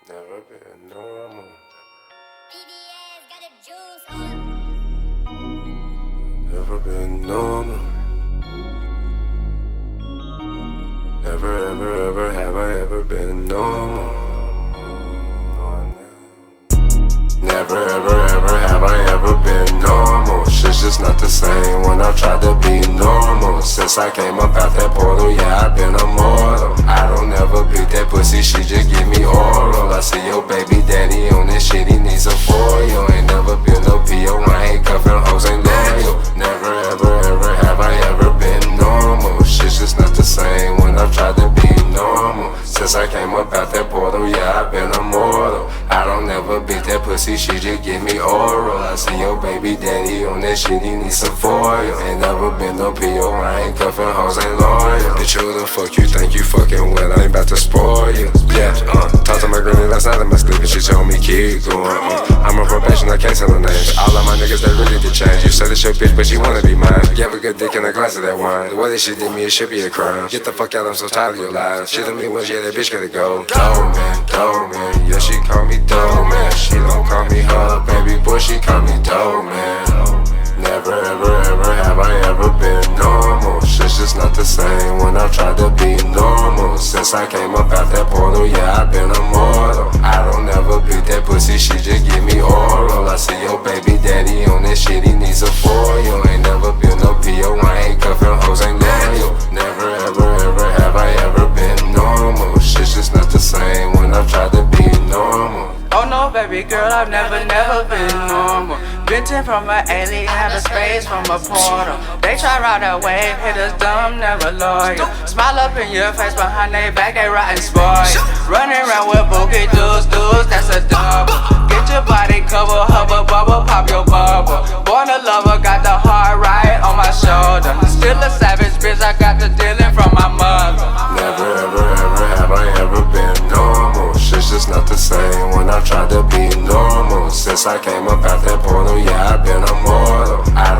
Never been normal. Never been normal. Never, ever have I ever been normal. Never, ever have I ever been normal. Shit's just not the same when I tried to be normal. Since I came up out that portal, yeah, I've been immortal. I don't ever beat that pussy, she just give me oral. I see your baby daddy on this shit, he needs a foil. Ain't never been no P.O., I ain't cuffin' hoes, ain't loyal. Never, ever have I ever been normal. Shit's just not the same when I tried to be normal. Since I came up out that portal, yeah, I've been immortal. I don't ever beat that pussy, she just give me oral. I see your baby daddy on that shit, he needs some foil. Ain't never been no P.O., I ain't cuffin' hoes, ain't loyal. Bitch, who the fuck you think you fucking with? I ain't about to spoil you. Yeah, talked to my granny last night in my sleep and she told me keep going. I'm on probation, I can't tell her names. All of my niggas, they really did change. You said it's your bitch, but she wanna be mine. Gave a good dick in a glass of that wine. The way that she did me, it should be a crime. Get the fuck out, I'm so tired of your lies. She told me once, yeah, that bitch gotta go. Dough man, yeah, she call me dough man. She don't call me her baby boy, she call me dough man. Never, ever have I ever been normal. Shit's just not the same when I tried to be normal. Since I came up out that portal, yeah, I've been immortal. I don't ever beat that pussy, she just give me oral. I see your baby daddy on that shit, he needs a foil. Ain't never been no P.O., I ain't cuffin' hoes, ain't loyal. Never, ever have I ever been normal. Shit's just not the same when I tried to be normal. Oh no, baby girl, I've never been normal. Venting from an alien, out of space from a portal. They try ride a wave, hit us dumb, never loyal. Smile up in your face, behind they back, they rotten spoiled. Running around with bookie dudes, that's a double. Get your body covered, hover, bubble, pop your bubble. Born a lover, got the heart right on my shoulder. Still a savage bitch, I got the dealing from my mother. Never, ever have I ever been normal. Shit's just not the same when I tried to be normal. Since I came up out that portal, yeah, I've been immortal. I